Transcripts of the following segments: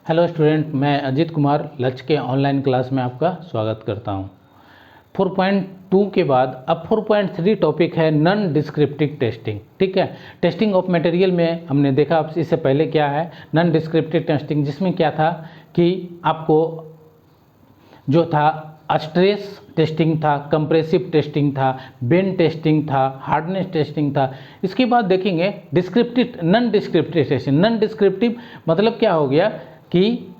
Hello student, मैं अजीत कुमार लक्ष्य के ऑनलाइन क्लास में आपका स्वागत करता हूं। 4.2 के बाद अब 4.3 टॉपिक है नॉन डिस्क्रिप्टिव टेस्टिंग। ठीक है, टेस्टिंग ऑफ मटेरियल में हमने देखा इससे पहले क्या है नॉन डिस्क्रिप्टिव टेस्टिंग, जिसमें क्या था कि आपको जो था स्ट्रेस टेस्टिंग था, कंप्रेसिव टेस्टिंग था, बेंड टेस्टिंग था, हार्डनेस टेस्टिंग था। इसके बाद देखेंगे descriptive non descriptive testing. Non descriptive मतलब क्या हो गया कि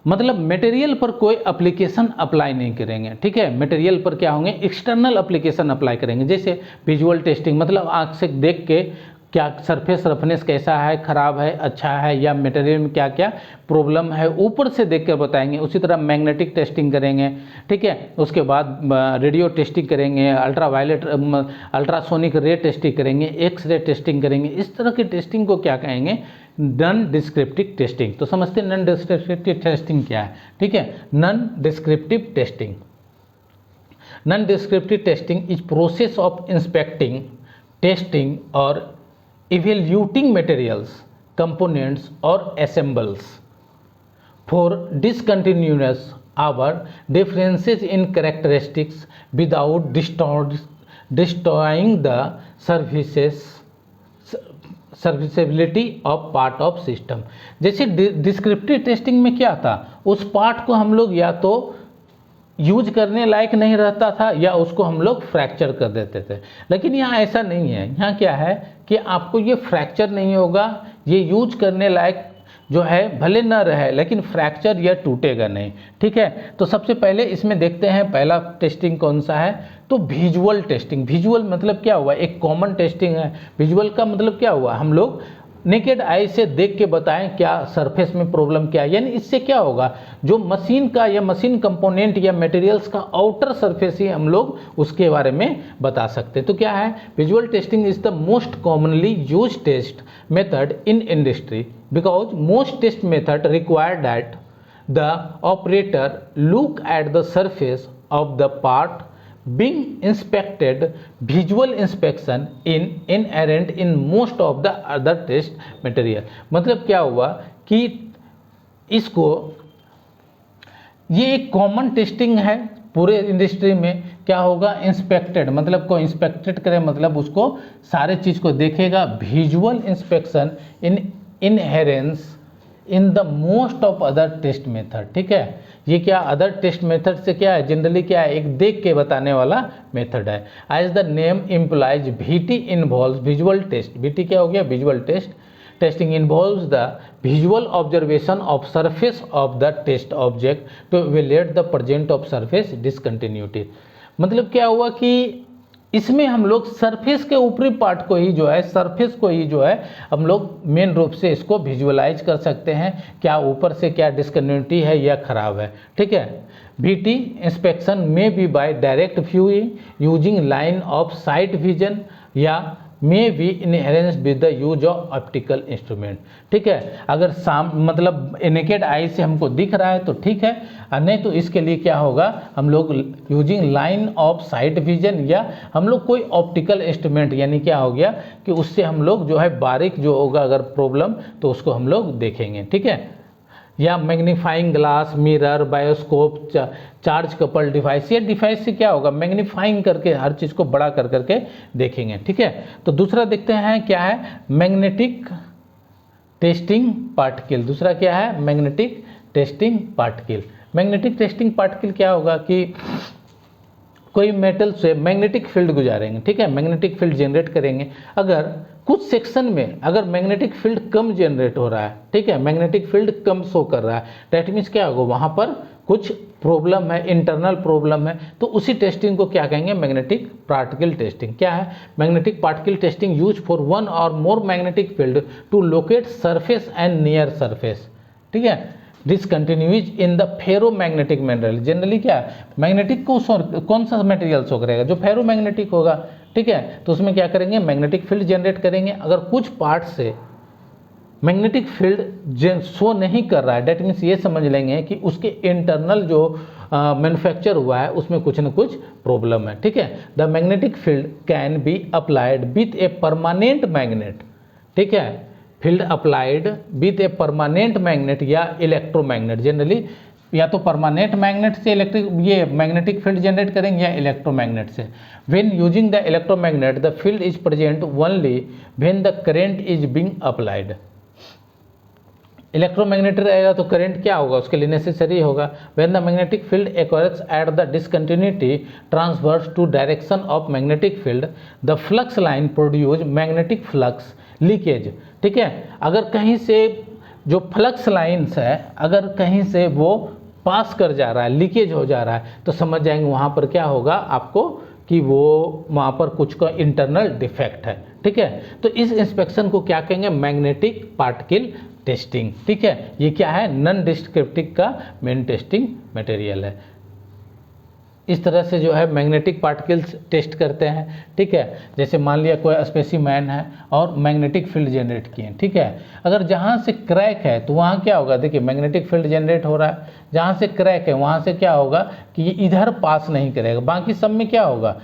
मतलब मटेरियल पर कोई एप्लीकेशन अप्लाई नहीं करेंगे। ठीक है, मटेरियल पर क्या होंगे एक्सटर्नल एप्लीकेशन अप्लाई करेंगे, जैसे विजुअल टेस्टिंग मतलब आँख से देख के क्या सरफेस रफनेस कैसा है, ख़राब है, अच्छा है, या मटेरियल में क्या क्या प्रॉब्लम है ऊपर से देख कर बताएंगे। उसी तरह मैग्नेटिक टेस्टिंग करेंगे। ठीक है, उसके बाद रेडियो टेस्टिंग करेंगे, अल्ट्रावायलेट अल्ट्रासोनिक रे टेस्टिंग करेंगे, एक्स रे टेस्टिंग करेंगे। इस तरह की टेस्टिंग को क्या कहेंगे नॉन डिस्क्रिप्टिव टेस्टिंग। तो समझते हैं नॉन डिस्क्रिप्टिव टेस्टिंग क्या है। ठीक है, non descriptive testing, non descriptive testing is process of inspecting, testing और evaluating materials, components or assembles for discontinuous or differences in characteristics without destroying the serviceability of part of system. जैसे descriptive testing में क्या था, उस part को हम लोग या तो यूज करने लायक नहीं रहता था या उसको हम लोग फ्रैक्चर कर देते थे। लेकिन यहाँ ऐसा नहीं है, यहाँ क्या है कि आपको ये फ्रैक्चर नहीं होगा, ये यूज करने लायक जो है भले न रहे लेकिन फ्रैक्चर या टूटेगा नहीं। ठीक है, तो सबसे पहले इसमें देखते हैं पहला टेस्टिंग कौन सा है, तो विजुअल टेस्टिंग। विजुअल मतलब क्या हुआ, एक कॉमन टेस्टिंग है। विजुअल का मतलब क्या हुआ, हम लोग नेकेड आई से देख के बताएं क्या सरफेस में प्रॉब्लम क्या है। यानी इससे क्या होगा, जो मशीन का या मशीन कंपोनेंट या मटेरियल्स का आउटर सरफेस ही हम लोग उसके बारे में बता सकते हैं। तो क्या है, visual testing is the most commonly use test method in industry because most test method require that the operator look at the surface of the part being inspected. Visual inspection in inherent in most of the other test material। मतलब क्या हुआ कि इसको ये एक common testing है पूरे industry में। क्या होगा, इंस्पेक्टेड मतलब को इंस्पेक्टेड करें मतलब उसको सारे चीज़ को देखेगा। Visual inspection in inherence in the most of other test method. ठीक है, ये क्या अदर टेस्ट मेथड से क्या है, जनरली क्या है, एक देख के बताने वाला मेथड है। As the name implies VT involve visual test. VT क्या हो गया, visual test. Testing involves the visual observation of surface of the test object to evaluate the present of surface discontinuity. मतलब क्या हुआ कि इसमें हम लोग सरफेस के ऊपरी पार्ट को ही जो है, सरफेस को ही जो है हम लोग मेन रूप से इसको विजुअलाइज कर सकते हैं, क्या ऊपर से क्या डिसकंटिन्यूटी है या खराब है। ठीक है, VT इंस्पेक्शन में be by direct viewing using line of sight vision या may be inherence with the use of optical instrument. ठीक है, अगर मतलब नेकेड आई से हमको दिख रहा है तो ठीक है, और नहीं तो इसके लिए क्या होगा, हम लोग using line of sight vision या हम लोग कोई ऑप्टिकल इंस्ट्रूमेंट, यानी क्या हो गया कि उससे हम लोग जो है बारीक जो होगा अगर प्रॉब्लम तो उसको हम लोग देखेंगे। ठीक है, या magnifying glass, mirror, bioscope, charge couple device. ये डिवाइस से क्या होगा, मैग्नीफाइंग करके हर चीज़ को बड़ा कर करके देखेंगे। ठीक है, तो दूसरा देखते हैं क्या है, मैग्नेटिक टेस्टिंग पार्टिकल। दूसरा क्या है, magnetic testing particle. Magnetic testing particle क्या होगा कि कोई मेटल से मैग्नेटिक फील्ड गुजारेंगे। ठीक है, मैग्नेटिक फील्ड जनरेट करेंगे। अगर कुछ सेक्शन में अगर मैग्नेटिक फील्ड कम जनरेट हो रहा है, ठीक है, मैग्नेटिक फील्ड कम शो कर रहा है, दैट मीन्स क्या होगा, वहाँ पर कुछ प्रॉब्लम है, इंटरनल प्रॉब्लम है। तो उसी टेस्टिंग को क्या कहेंगे, मैग्नेटिक पार्टिकल टेस्टिंग। क्या है, magnetic particle testing use for one और more magnetic field to locate surface and near surface. ठीक है, discontinues in the ferromagnetic mineral. Generally क्या मैग्नेटिक को कौन सा मटेरियल शो करेगा, जो फेरोमैग्नेटिक होगा। ठीक है, तो उसमें क्या करेंगे, मैग्नेटिक फील्ड जनरेट करेंगे। अगर कुछ पार्ट से मैग्नेटिक फील्ड शो नहीं कर रहा है, डेट मीन्स ये समझ लेंगे कि उसके इंटरनल जो मैन्युफैक्चर हुआ है उसमें कुछ न कुछ प्रॉब्लम है। ठीक है, the magnetic field can be applied with a permanent magnet. ठीक है, field applied with a permanent magnet या इलेक्ट्रोमैग्नेट, जनरली या तो परमानेंट मैग्नेट से ये मैग्नेटिक फील्ड जनरेट करेंगे या इलेक्ट्रोमैग्नेट से। When using the electromagnet the field is present only when the current is being applied. Electromagnet रहेगा तो करंट क्या होगा, उसके लिए नेसेसरी होगा। When the magnetic field acquires at the discontinuity transverse to direction of magnetic field the flux line produce magnetic flux leakage. ठीक है, अगर कहीं से जो फ्लक्स लाइन्स है अगर कहीं से वो पास कर जा रहा है, लीकेज हो जा रहा है, तो समझ जाएंगे वहाँ पर क्या होगा आपको कि वो वहाँ पर कुछ का इंटरनल डिफेक्ट है। ठीक है, तो इस इंस्पेक्शन को क्या कहेंगे, मैग्नेटिक पार्टिकल टेस्टिंग। ठीक है, ये क्या है, नॉन डिस्क्रिप्टिव का मेन टेस्टिंग मटेरियल है। इस तरह से जो है मैग्नेटिक पार्टिकल्स टेस्ट करते हैं। ठीक है, जैसे मान लिया कोई स्पेसिमैन है और मैग्नेटिक फील्ड जनरेट किए। ठीक है, अगर जहाँ से क्रैक है तो वहाँ क्या होगा, देखिए मैग्नेटिक फील्ड जनरेट हो रहा है, जहाँ से क्रैक है वहाँ से क्या होगा कि ये इधर पास नहीं करेगा, बाकी सब में क्या होगा,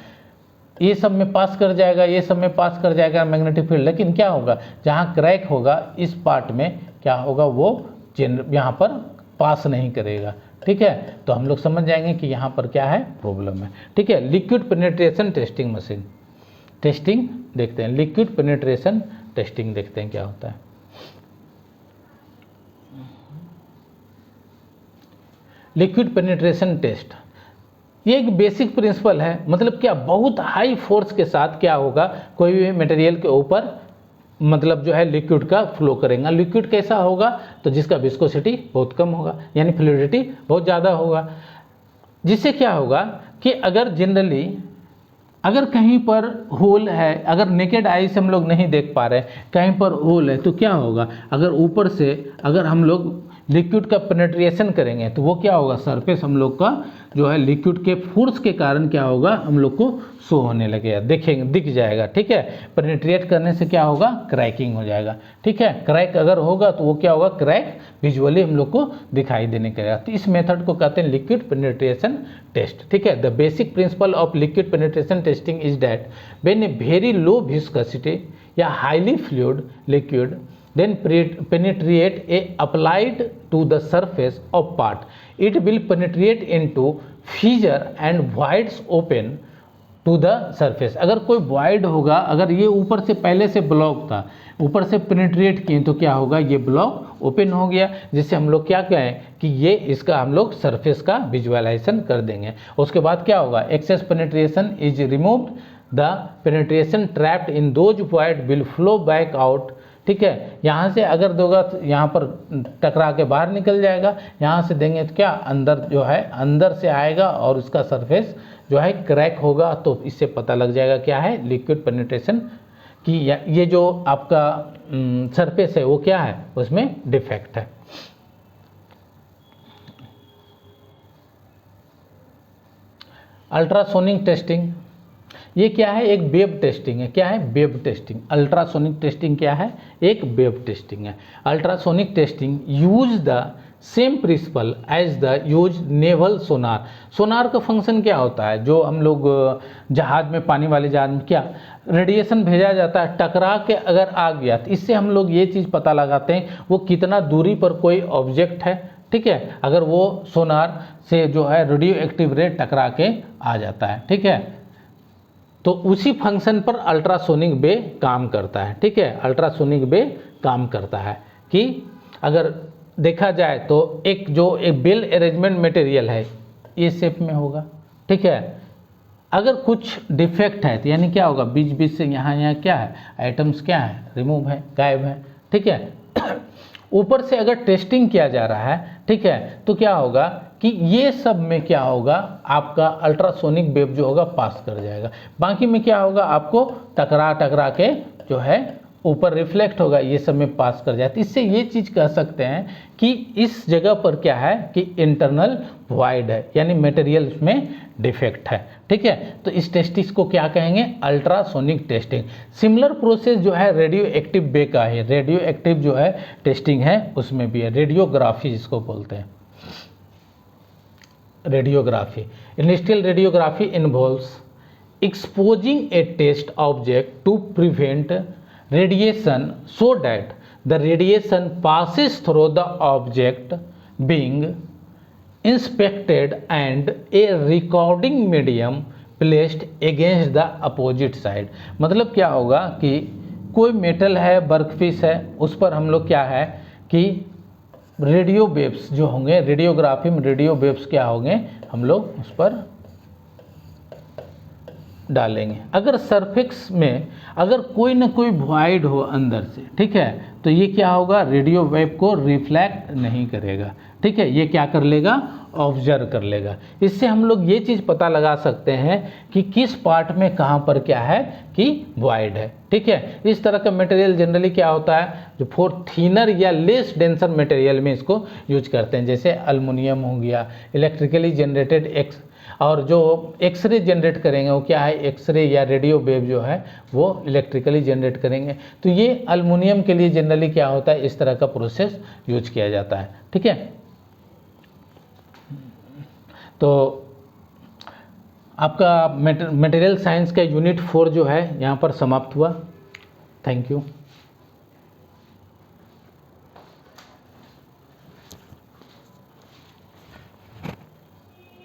ये सब में पास कर जाएगा, ये सब में पास कर जाएगा मैग्नेटिक फील्ड। लेकिन क्या होगा, जहाँ क्रैक होगा इस पार्ट में क्या होगा, वो यहाँ पर पास नहीं करेगा। ठीक है, तो हम लोग समझ जाएंगे कि यहाँ पर क्या है, प्रॉब्लम है। ठीक है, liquid penetration testing machine testing देखते हैं, लिक्विड पेनिट्रेशन टेस्टिंग देखते हैं क्या होता है। लिक्विड पेनिट्रेशन टेस्ट ये एक बेसिक प्रिंसिपल है, मतलब क्या बहुत हाई फोर्स के साथ क्या होगा, कोई भी मटेरियल के ऊपर मतलब जो है लिक्विड का फ्लो करेगा। लिक्विड कैसा होगा, तो जिसका विस्कोसिटी बहुत कम होगा, यानी फ्लूइडिटी बहुत ज़्यादा होगा, जिससे क्या होगा कि अगर जनरली अगर कहीं पर होल है, अगर नेकेड आई से हम लोग नहीं देख पा रहे, कहीं पर होल है, तो क्या होगा, अगर ऊपर से अगर हम लोग लिक्विड का पेनिट्रेशन करेंगे तो वो क्या होगा, सरफेस हम लोग का जो है लिक्विड के फोर्स के कारण क्या होगा, हम लोग को शो होने लगेगा, देखेंगे, दिख जाएगा। ठीक है, पेनिट्रेट करने से क्या होगा, क्रैकिंग हो जाएगा। ठीक है, क्रैक अगर होगा तो वो क्या होगा, क्रैक विजुअली हम लोग को दिखाई देने लगेगा। तो इस मेथड को कहते हैं लिक्विड पेनिट्रेशन टेस्ट। ठीक है, the basic principle of liquid penetration testing is that when a very low viscosity या highly fluid liquid then penetrate a applied to the surface of part, it will penetrate into fissure and voids open to the surface। अगर कोई void होगा, अगर ये ऊपर से पहले से ब्लॉक था, ऊपर से पेनिट्रेट किए तो क्या होगा, ये ब्लॉक ओपन हो गया, जिससे हम लोग क्या कहें कि ये इसका हम लोग सरफेस का विजुअलाइजेशन कर देंगे। उसके बाद क्या होगा, excess penetration is removed, the penetration trapped in those void will flow back out। ठीक है, यहाँ से अगर दोगा तो यहाँ पर टकरा के बाहर निकल जाएगा, यहाँ से देंगे तो क्या अंदर जो है अंदर से आएगा और उसका सरफेस जो है क्रैक होगा। तो इससे पता लग जाएगा क्या है, लिक्विड पेनिट्रेशन की ये जो आपका सरफेस है वो क्या है, उसमें डिफेक्ट है। अल्ट्रासोनिक टेस्टिंग ये क्या है, एक वेव टेस्टिंग है। क्या है, वेव टेस्टिंग। अल्ट्रासोनिक टेस्टिंग क्या है, एक वेव टेस्टिंग है। Ultrasonic testing use the same principle as the use naval sonar. Sonar का फंक्शन क्या होता है, जो हम लोग जहाज में, पानी वाले जहाज में क्या रेडिएशन भेजा जाता है, टकरा के अगर आ गया तो इससे हम लोग ये चीज़ पता लगाते हैं वो कितना दूरी पर कोई ऑब्जेक्ट है। ठीक है, अगर वो सोनार से जो है रेडियो एक्टिव रे टकरा के आ जाता है। ठीक है, तो उसी फंक्शन पर अल्ट्रासोनिक वे काम करता है। ठीक है, अल्ट्रासोनिक वे काम करता है कि अगर देखा जाए तो एक बेल अरेंजमेंट मटेरियल है, ये शेप में होगा। ठीक है, अगर कुछ डिफेक्ट है तो यानी क्या होगा, बीच बीच से यहाँ क्या है, आइटम्स क्या है, रिमूव है, गायब है। ठीक है, ऊपर से अगर टेस्टिंग किया जा रहा है, ठीक है, तो क्या होगा कि ये सब में क्या होगा, आपका अल्ट्रासोनिक वेव जो होगा पास कर जाएगा, बाकी में क्या होगा, आपको टकरा के जो है ऊपर रिफ्लेक्ट होगा, ये सब में पास कर जाए। तो इससे ये चीज़ कह सकते हैं कि इस जगह पर क्या है कि इंटरनल वॉइड है, यानी मटेरियल में डिफेक्ट है। ठीक है, तो इस टेस्टिंग को क्या कहेंगे, अल्ट्रासोनिक टेस्टिंग। सिमिलर प्रोसेस जो है रेडियो एक्टिव वे का है, रेडियो एक्टिव जो है टेस्टिंग है उसमें भी है, रेडियोग्राफी जिसको बोलते हैं। Radiography, industrial radiography involves exposing a test object to prevent radiation so that the radiation passes through the object being inspected and A recording medium placed against the opposite side. मतलब क्या होगा कि कोई metal है, workpiece है, उस पर हम लोग क्या है कि रेडियो वेव्स जो होंगे, रेडियोग्राफी में रेडियो वेव्स क्या होंगे, हम लोग उस पर डालेंगे। अगर सरफेस में अगर कोई ना कोई वॉइड हो अंदर से, ठीक है, तो ये क्या होगा, रेडियो वेव को रिफ्लेक्ट नहीं करेगा, ठीक है, ये क्या कर लेगा, ऑब्जर्व कर लेगा। इससे हम लोग ये चीज़ पता लगा सकते हैं कि किस पार्ट में कहाँ पर क्या है कि वॉइड है, ठीक है। इस तरह का मटेरियल जनरली क्या होता है, जो फॉर थिनर या लेस डेंसर मटेरियल में इसको यूज करते हैं, जैसे अल्मुनियम हो गया, इलेक्ट्रिकली जनरेटेड एक्स, और जो एक्सरे जनरेट करेंगे वो क्या है, एक्सरे या रेडियो वेव जो है वो इलेक्ट्रिकली जनरेट करेंगे। तो ये अल्मुनियम के लिए जनरली क्या होता है, इस तरह का प्रोसेस यूज किया जाता है, ठीक है। तो आपका मटेरियल साइंस का यूनिट 4 जो है यहाँ पर समाप्त हुआ। Thank you.